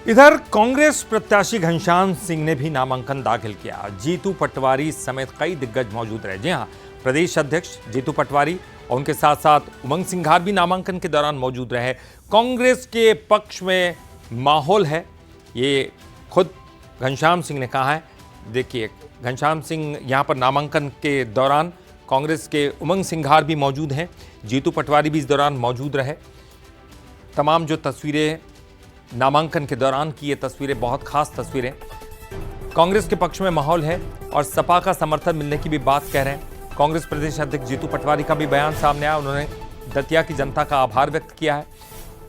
इधर कांग्रेस प्रत्याशी घनश्याम सिंह ने भी नामांकन दाखिल किया। जीतू पटवारी समेत कई दिग्गज मौजूद रहे। जी हां, प्रदेश अध्यक्ष जीतू पटवारी और उनके साथ साथ उमंग सिंघार भी नामांकन के दौरान मौजूद रहे। कांग्रेस के पक्ष में माहौल है, ये खुद घनश्याम सिंह ने कहा है। देखिए, घनश्याम सिंह यहां पर नामांकन के दौरान, कांग्रेस के उमंग सिंघार भी मौजूद हैं, जीतू पटवारी भी इस दौरान मौजूद रहे। तमाम जो तस्वीरें नामांकन के दौरान की, ये तस्वीरें बहुत खास तस्वीरें। कांग्रेस के पक्ष में माहौल है और सपा का समर्थन मिलने की भी बात कह रहे हैं। कांग्रेस प्रदेश अध्यक्ष जीतू पटवारी का भी बयान सामने आया। उन्होंने दतिया की जनता का आभार व्यक्त किया है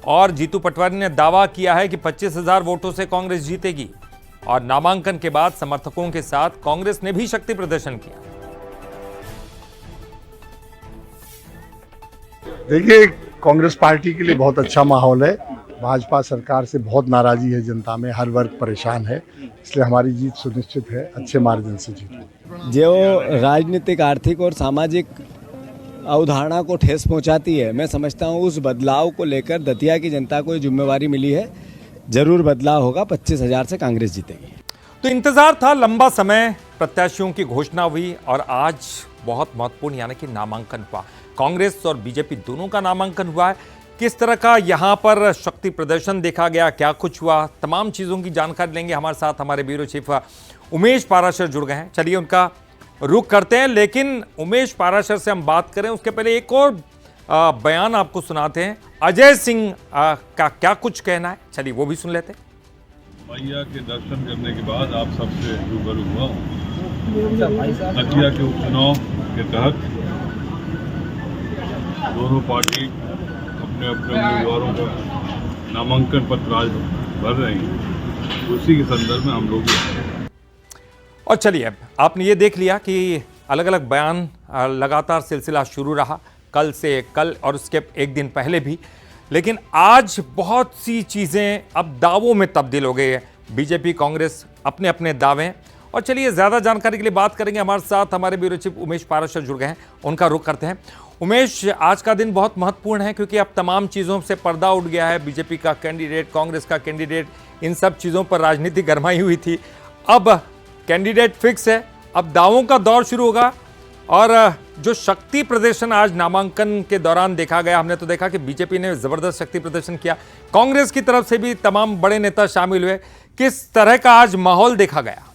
और जीतू पटवारी ने दावा किया है कि 25,000 वोटों से कांग्रेस जीतेगी। और नामांकन के बाद समर्थकों के साथ कांग्रेस ने भी शक्ति प्रदर्शन किया। देखिए, कांग्रेस पार्टी के लिए बहुत अच्छा माहौल है। भाजपा सरकार से बहुत नाराजगी है जनता में, हर वर्ग परेशान है, इसलिए हमारी जीत सुनिश्चित है, अच्छे मार्जिन से जीत। जो राजनीतिक, आर्थिक और सामाजिक अवधारणा को ठेस पहुंचाती है, मैं समझता हूं उस बदलाव को लेकर दतिया की जनता को जिम्मेवारी मिली है। जरूर बदलाव होगा, 25,000 से कांग्रेस जीतेगी। तो इंतजार था, लंबा समय प्रत्याशियों की घोषणा हुई और आज बहुत महत्वपूर्ण यानी कि नामांकन हुआ। कांग्रेस और बीजेपी दोनों का नामांकन हुआ है। किस तरह का यहां पर शक्ति प्रदर्शन देखा गया, क्या कुछ हुआ, तमाम चीजों की जानकारी लेंगे। हमारे साथ हमारे ब्यूरो चीफ उमेश पाराशर जुड़ गए हैं। चलिए उनका रुख करते हैं। लेकिन उमेश पाराशर से हम बात करें उसके पहले एक और बयान आपको सुनाते हैं। अजय सिंह का क्या कुछ कहना है, चलिए वो भी सुन लेते हैं। मैया के दर्शन करने के बाद आप सबसे रूबरू हुआ हूँ। दतिया के उपचुनाव के तहत दोनों पार्टी अपने अपने उम्मीदवारों का नामांकन पत्र आज भर रहे हैं, उसी के संदर्भ में हम लोग। और चलिए, अब आपने ये देख लिया कि अलग अलग बयान, लगातार सिलसिला शुरू रहा, कल और उसके एक दिन पहले भी। लेकिन आज बहुत सी चीज़ें अब दावों में तब्दील हो गई है। बीजेपी, कांग्रेस अपने अपने दावे। और चलिए, ज़्यादा जानकारी के लिए बात करेंगे। हमारे साथ हमारे ब्यूरो चीफ उमेश पाराशर जुड़ गए हैं, उनका रुख करते हैं। उमेश, आज का दिन बहुत महत्वपूर्ण है क्योंकि अब तमाम चीज़ों से पर्दा उठ गया है। बीजेपी का कैंडिडेट, कांग्रेस का कैंडिडेट, इन सब चीज़ों पर राजनीति गरमाई हुई थी। अब कैंडिडेट फिक्स है, अब दावों का दौर शुरू होगा। और जो शक्ति प्रदर्शन आज नामांकन के दौरान देखा गया, हमने तो देखा कि बीजेपी ने जबरदस्त शक्ति प्रदर्शन किया, कांग्रेस की तरफ से भी तमाम बड़े नेता शामिल हुए। किस तरह का आज माहौल देखा गया?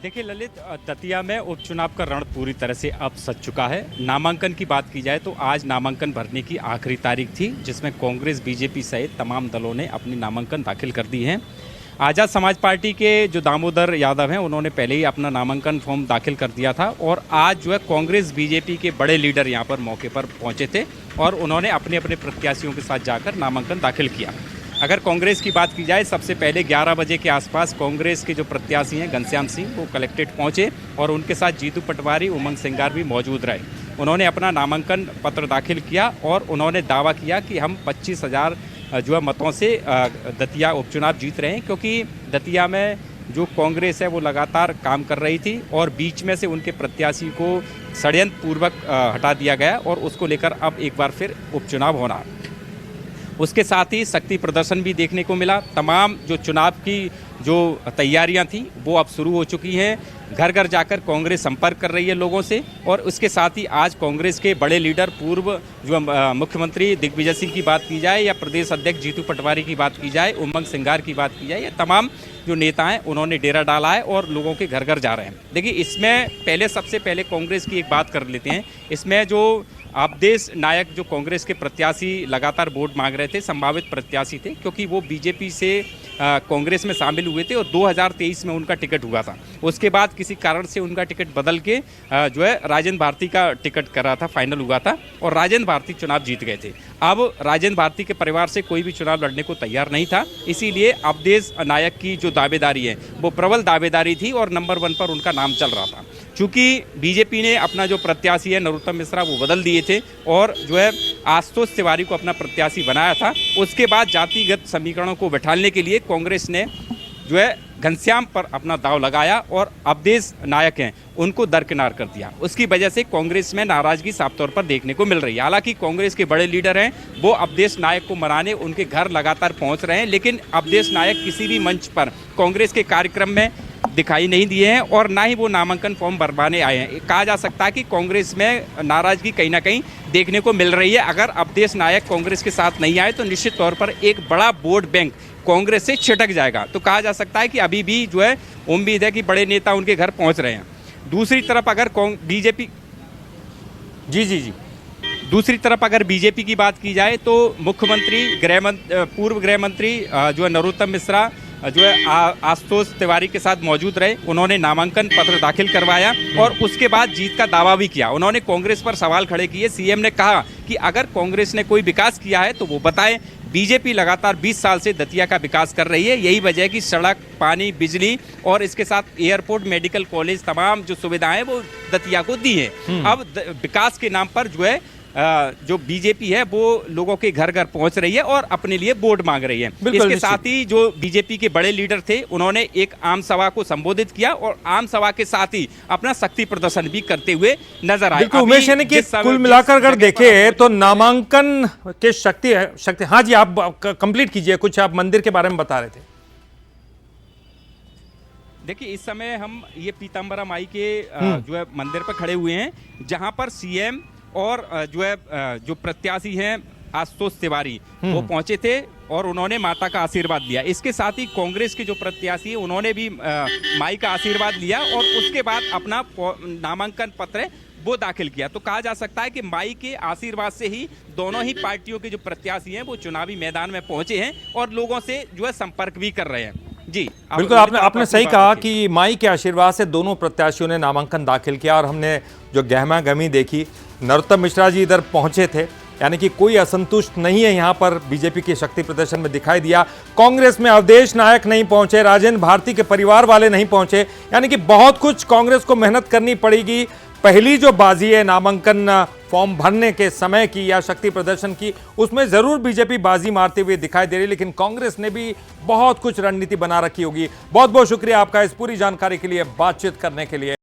देखिए ललित, दतिया में उपचुनाव का रण पूरी तरह से अब सज चुका है। नामांकन की बात की जाए तो आज नामांकन भरने की आखिरी तारीख थी, जिसमें कांग्रेस, बीजेपी सहित तमाम दलों ने अपनी नामांकन दाखिल कर दी हैं। आज़ाद समाज पार्टी के जो दामोदर यादव हैं, उन्होंने पहले ही अपना नामांकन फॉर्म दाखिल कर दिया था। और आज जो है कांग्रेस, बीजेपी के बड़े लीडर यहाँ पर मौके पर पहुँचे थे और उन्होंने अपने अपने प्रत्याशियों के साथ जाकर नामांकन दाखिल किया। अगर कांग्रेस की बात की जाए, सबसे पहले 11 बजे के आसपास कांग्रेस के जो प्रत्याशी हैं घनश्याम सिंह, वो कलेक्ट्रेट पहुंचे और उनके साथ जीतू पटवारी, उमंग सिंघार भी मौजूद रहे। उन्होंने अपना नामांकन पत्र दाखिल किया और उन्होंने दावा किया कि हम 25,000 जो है मतों से दतिया उपचुनाव जीत रहे हैं, क्योंकि दतिया में जो कांग्रेस है वो लगातार काम कर रही थी और बीच में से उनके प्रत्याशी को षड्यंत्र पूर्वक हटा दिया गया और उसको लेकर अब एक बार फिर उपचुनाव होना। उसके साथ ही शक्ति प्रदर्शन भी देखने को मिला। तमाम जो चुनाव की जो तैयारियां थी वो अब शुरू हो चुकी हैं। घर घर जाकर कांग्रेस संपर्क कर रही है लोगों से। और उसके साथ ही आज कांग्रेस के बड़े लीडर, पूर्व जो मुख्यमंत्री दिग्विजय सिंह की बात की जाए या प्रदेश अध्यक्ष जीतू पटवारी की बात की जाए, उमंग सिंघार की बात की जाए, या तमाम जो नेता हैं उन्होंने डेरा डाला है और लोगों के घर घर जा रहे हैं। देखिए, इसमें सबसे पहले कांग्रेस की एक बात कर लेते हैं। इसमें जो अवधेश नायक, जो कांग्रेस के प्रत्याशी लगातार वोट मांग रहे थे, संभावित प्रत्याशी थे, क्योंकि वो बीजेपी से कांग्रेस में शामिल हुए थे और 2023 में उनका टिकट हुआ था। उसके बाद किसी कारण से उनका टिकट बदल के जो है राजेंद्र भारती का टिकट करा था, फाइनल हुआ था और राजेंद्र भारती चुनाव जीत गए थे। अब राजेंद्र भारती के परिवार से कोई भी चुनाव लड़ने को तैयार नहीं था, इसीलिए अवधेश नायक की जो दावेदारी है वो प्रबल दावेदारी थी और नंबर 1 पर उनका नाम चल रहा था। चूँकि बीजेपी ने अपना जो प्रत्याशी है नरोत्तम मिश्रा वो बदल दिए थे और जो है आशुतोष तिवारी को अपना प्रत्याशी बनाया था। उसके बाद जातिगत समीकरणों को बैठालने के लिए कांग्रेस ने जो है घनश्याम पर अपना दाव लगाया और अवधेश नायक हैं उनको दरकिनार कर दिया। उसकी वजह से कांग्रेस में नाराजगी साफ तौर पर देखने को मिल रही है। हालांकि कांग्रेस के बड़े लीडर हैं वो अवधेश नायक को मनाने उनके घर लगातार पहुंच रहे हैं, लेकिन अवधेश नायक किसी भी मंच पर कांग्रेस के कार्यक्रम में दिखाई नहीं दिए हैं और ना ही वो नामांकन फॉर्म भरवाने आए हैं। कहा जा सकता है कि कांग्रेस में नाराजगी कहीं ना कहीं देखने को मिल रही है। अगर अवधेश नायक कांग्रेस के साथ नहीं आए तो निश्चित तौर पर एक बड़ा वोट बैंक कांग्रेस से छिटक जाएगा। तो कहा जा सकता है कि अभी भी जो है उम्मीद है कि बड़े नेता उनके घर पहुंच रहे हैं। दूसरी तरफ अगर बीजेपी जी दूसरी तरफ अगर बीजेपी की बात की जाए तो मुख्यमंत्री पूर्व गृह मंत्री जो है नरोत्तम मिश्रा जो है आशुतोष तिवारी के साथ मौजूद रहे। उन्होंने नामांकन पत्र दाखिल करवाया और उसके बाद जीत का दावा भी किया। उन्होंने कांग्रेस पर सवाल खड़े किए। सीएम ने कहा कि अगर कांग्रेस ने कोई विकास किया है तो वो बताएं। बीजेपी लगातार 20 साल से दतिया का विकास कर रही है। यही वजह है कि सड़क, पानी, बिजली और इसके साथ एयरपोर्ट, मेडिकल कॉलेज, तमाम जो सुविधाएं वो दतिया को दी हैं। अब विकास के नाम पर जो है जो बीजेपी है वो लोगों के घर घर पहुंच रही है और अपने लिए वोट मांग रही है। इसके साथ ही जो बीजेपी के बड़े लीडर थे उन्होंने एक आम सभा को संबोधित किया और आम सभा के साथ ही अपना शक्ति प्रदर्शन भी करते हुए नजर आए। उमेश यानी कि कुल मिलाकर अगर देखें तो नामांकन के शक्ति हाँ जी, आप कंप्लीट कीजिए, कुछ आप मंदिर के बारे में बता रहे थे। देखिए, इस समय हम ये पीताम्बरा माई के जो है मंदिर पर खड़े हुए हैं, जहां पर सीएम और जो है जो प्रत्याशी हैं आशुतोष तिवारी वो पहुंचे थे और उन्होंने माता का आशीर्वाद लिया। इसके साथ ही कांग्रेस के जो प्रत्याशी हैं उन्होंने भी माई का आशीर्वाद लिया और उसके बाद अपना नामांकन पत्र वो दाखिल किया। तो कहा जा सकता है कि माई के आशीर्वाद से ही दोनों ही पार्टियों के जो प्रत्याशी हैं वो चुनावी मैदान में पहुंचे हैं और लोगों से जो है संपर्क भी कर रहे हैं। जी बिल्कुल, आपने सही कहा कि माई के आशीर्वाद से दोनों प्रत्याशियों ने नामांकन दाखिल किया और हमने जो गहमा गहमी देखी, नरोत्तम मिश्रा जी इधर पहुंचे थे, यानी कि कोई असंतुष्ट नहीं है यहाँ पर बीजेपी के शक्ति प्रदर्शन में दिखाई दिया। कांग्रेस में अवधेश नायक नहीं पहुंचे, राजेंद्र भारती के परिवार वाले नहीं पहुंचे, यानी कि बहुत कुछ कांग्रेस को मेहनत करनी पड़ेगी। पहली जो बाजी है नामांकन फॉर्म भरने के समय की या शक्ति प्रदर्शन की, उसमें जरूर बीजेपी बाजी मारते हुए दिखाई दे रही, लेकिन कांग्रेस ने भी बहुत कुछ रणनीति बना रखी होगी। बहुत बहुत शुक्रिया आपका इस पूरी जानकारी के लिए, बातचीत करने के लिए।